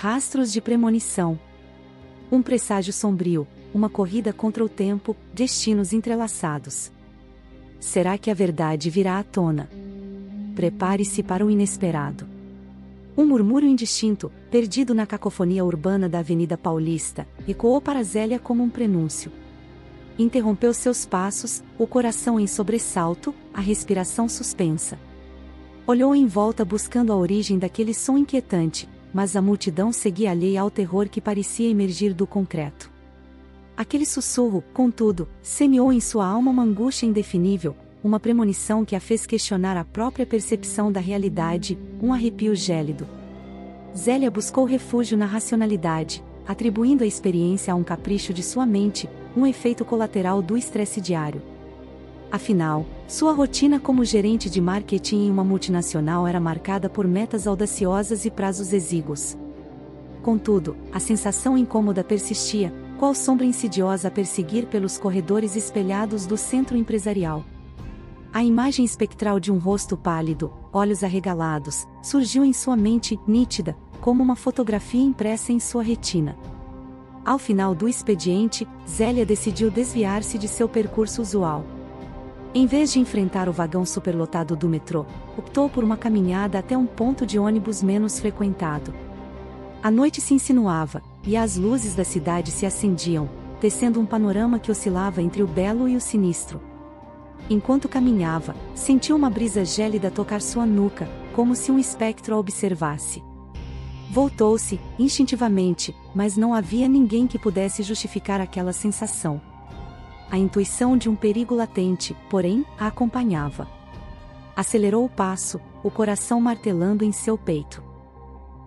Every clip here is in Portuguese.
Rastros de premonição. Um presságio sombrio, uma corrida contra o tempo, destinos entrelaçados. Será que a verdade virá à tona? Prepare-se para o inesperado. Um murmúrio indistinto, perdido na cacofonia urbana da Avenida Paulista, ecoou para Zélia como um prenúncio. Interrompeu seus passos, o coração em sobressalto, a respiração suspensa. Olhou em volta buscando a origem daquele som inquietante, mas a multidão seguia alheia ao terror que parecia emergir do concreto. Aquele sussurro, contudo, semeou em sua alma uma angústia indefinível, uma premonição que a fez questionar a própria percepção da realidade, um arrepio gélido. Zélia buscou refúgio na racionalidade, atribuindo a experiência a um capricho de sua mente, um efeito colateral do estresse diário. Afinal, sua rotina como gerente de marketing em uma multinacional era marcada por metas audaciosas e prazos exíguos. Contudo, a sensação incômoda persistia, qual sombra insidiosa a perseguir pelos corredores espelhados do centro empresarial. A imagem espectral de um rosto pálido, olhos arregalados, surgiu em sua mente, nítida, como uma fotografia impressa em sua retina. Ao final do expediente, Zélia decidiu desviar-se de seu percurso usual. Em vez de enfrentar o vagão superlotado do metrô, optou por uma caminhada até um ponto de ônibus menos frequentado. A noite se insinuava, e as luzes da cidade se acendiam, tecendo um panorama que oscilava entre o belo e o sinistro. Enquanto caminhava, sentiu uma brisa gélida tocar sua nuca, como se um espectro a observasse. Voltou-se, instintivamente, mas não havia ninguém que pudesse justificar aquela sensação. A intuição de um perigo latente, porém, a acompanhava. Acelerou o passo, o coração martelando em seu peito.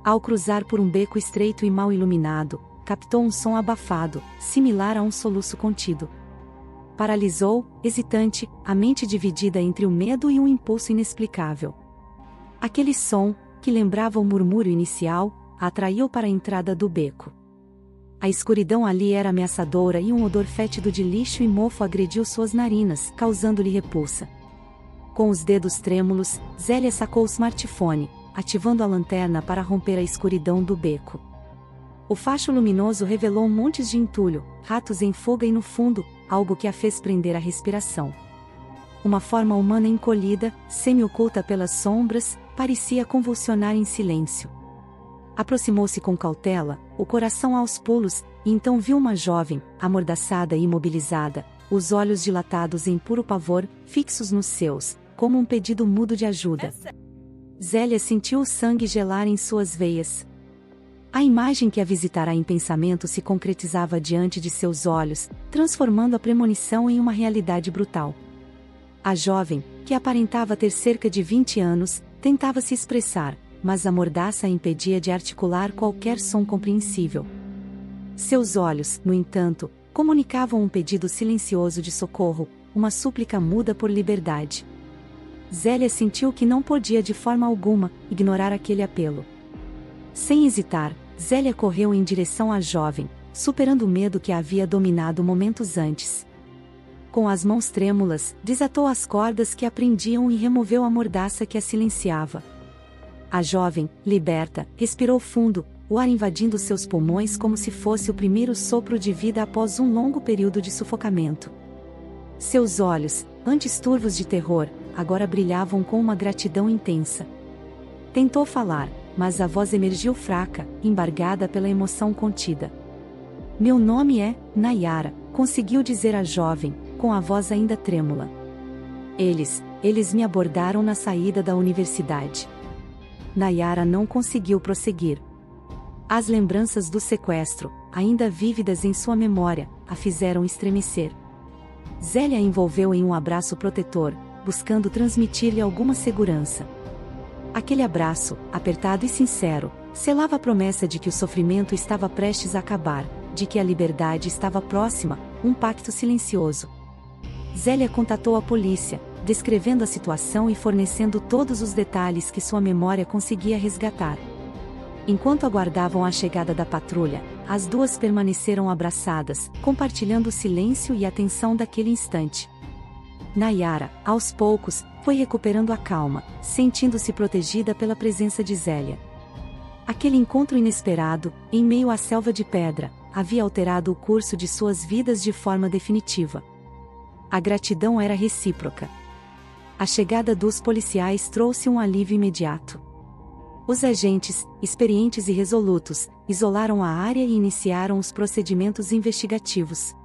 Ao cruzar por um beco estreito e mal iluminado, captou um som abafado, similar a um soluço contido. Paralisou, hesitante, a mente dividida entre o medo e um impulso inexplicável. Aquele som, que lembrava o murmúrio inicial, a atraiu para a entrada do beco. A escuridão ali era ameaçadora e um odor fétido de lixo e mofo agrediu suas narinas, causando-lhe repulsa. Com os dedos trêmulos, Zélia sacou o smartphone, ativando a lanterna para romper a escuridão do beco. O facho luminoso revelou montes de entulho, ratos em fuga e no fundo, algo que a fez prender a respiração. Uma forma humana encolhida, semi-oculta pelas sombras, parecia convulsionar em silêncio. Aproximou-se com cautela, o coração aos pulos, e então viu uma jovem, amordaçada e imobilizada, os olhos dilatados em puro pavor, fixos nos seus, como um pedido mudo de ajuda. Zélia sentiu o sangue gelar em suas veias. A imagem que a visitara em pensamento se concretizava diante de seus olhos, transformando a premonição em uma realidade brutal. A jovem, que aparentava ter cerca de 20 anos, tentava se expressar, mas a mordaça a impedia de articular qualquer som compreensível. Seus olhos, no entanto, comunicavam um pedido silencioso de socorro, uma súplica muda por liberdade. Zélia sentiu que não podia de forma alguma ignorar aquele apelo. Sem hesitar, Zélia correu em direção à jovem, superando o medo que a havia dominado momentos antes. Com as mãos trêmulas, desatou as cordas que a prendiam e removeu a mordaça que a silenciava. A jovem, liberta, respirou fundo, o ar invadindo seus pulmões como se fosse o primeiro sopro de vida após um longo período de sufocamento. Seus olhos, antes turvos de terror, agora brilhavam com uma gratidão intensa. Tentou falar, mas a voz emergiu fraca, embargada pela emoção contida. "Meu nome é Nayara", conseguiu dizer a jovem, com a voz ainda trêmula. Eles me abordaram na saída da universidade." Nayara não conseguiu prosseguir. As lembranças do sequestro, ainda vívidas em sua memória, a fizeram estremecer. Zélia a envolveu em um abraço protetor, buscando transmitir-lhe alguma segurança. Aquele abraço, apertado e sincero, selava a promessa de que o sofrimento estava prestes a acabar, de que a liberdade estava próxima, um pacto silencioso. Zélia contatou a polícia, descrevendo a situação e fornecendo todos os detalhes que sua memória conseguia resgatar. Enquanto aguardavam a chegada da patrulha, as duas permaneceram abraçadas, compartilhando o silêncio e a tensão daquele instante. Nayara, aos poucos, foi recuperando a calma, sentindo-se protegida pela presença de Zélia. Aquele encontro inesperado, em meio à selva de pedra, havia alterado o curso de suas vidas de forma definitiva. A gratidão era recíproca. A chegada dos policiais trouxe um alívio imediato. Os agentes, experientes e resolutos, isolaram a área e iniciaram os procedimentos investigativos.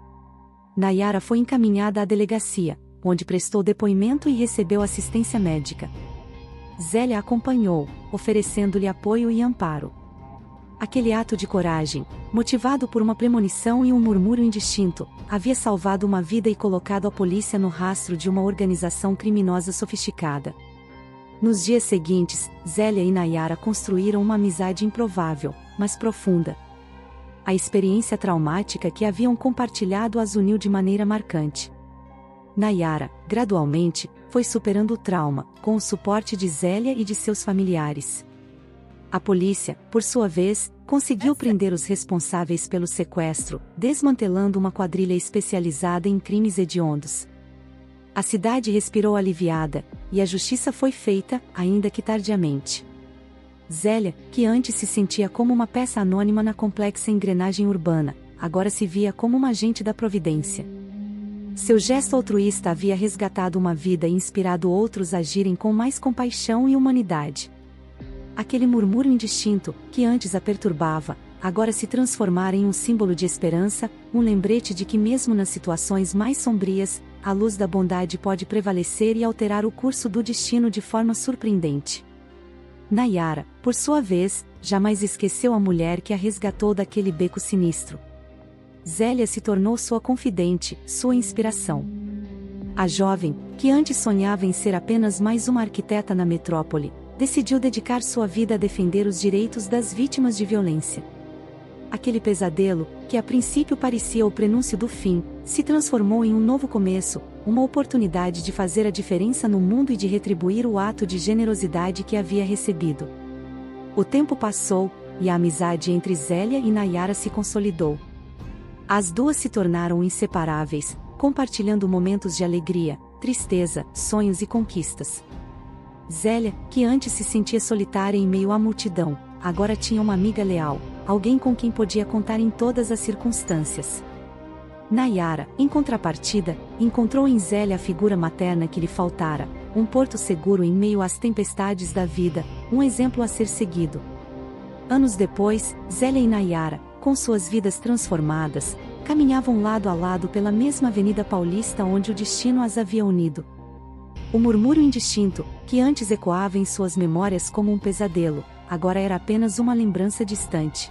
Nayara foi encaminhada à delegacia, onde prestou depoimento e recebeu assistência médica. Zélia a acompanhou, oferecendo-lhe apoio e amparo. Aquele ato de coragem, motivado por uma premonição e um murmúrio indistinto, havia salvado uma vida e colocado a polícia no rastro de uma organização criminosa sofisticada. Nos dias seguintes, Zélia e Nayara construíram uma amizade improvável, mas profunda. A experiência traumática que haviam compartilhado as uniu de maneira marcante. Nayara, gradualmente, foi superando o trauma, com o suporte de Zélia e de seus familiares. A polícia, por sua vez, conseguiu prender os responsáveis pelo sequestro, desmantelando uma quadrilha especializada em crimes hediondos. A cidade respirou aliviada, e a justiça foi feita, ainda que tardiamente. Zélia, que antes se sentia como uma peça anônima na complexa engrenagem urbana, agora se via como uma agente da providência. Seu gesto altruísta havia resgatado uma vida e inspirado outros a agirem com mais compaixão e humanidade. Aquele murmúrio indistinto, que antes a perturbava, agora se transformara em um símbolo de esperança, um lembrete de que mesmo nas situações mais sombrias, a luz da bondade pode prevalecer e alterar o curso do destino de forma surpreendente. Nayara, por sua vez, jamais esqueceu a mulher que a resgatou daquele beco sinistro. Zélia se tornou sua confidente, sua inspiração. A jovem, que antes sonhava em ser apenas mais uma arquiteta na metrópole, decidiu dedicar sua vida a defender os direitos das vítimas de violência. Aquele pesadelo, que a princípio parecia o prenúncio do fim, se transformou em um novo começo, uma oportunidade de fazer a diferença no mundo e de retribuir o ato de generosidade que havia recebido. O tempo passou, e a amizade entre Zélia e Nayara se consolidou. As duas se tornaram inseparáveis, compartilhando momentos de alegria, tristeza, sonhos e conquistas. Zélia, que antes se sentia solitária em meio à multidão, agora tinha uma amiga leal, alguém com quem podia contar em todas as circunstâncias. Nayara, em contrapartida, encontrou em Zélia a figura materna que lhe faltara, um porto seguro em meio às tempestades da vida, um exemplo a ser seguido. Anos depois, Zélia e Nayara, com suas vidas transformadas, caminhavam lado a lado pela mesma Avenida Paulista onde o destino as havia unido. O murmúrio indistinto, que antes ecoava em suas memórias como um pesadelo, agora era apenas uma lembrança distante.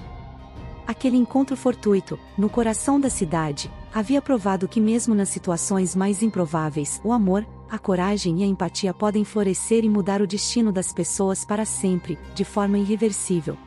Aquele encontro fortuito, no coração da cidade, havia provado que mesmo nas situações mais improváveis, o amor, a coragem e a empatia podem florescer e mudar o destino das pessoas para sempre, de forma irreversível.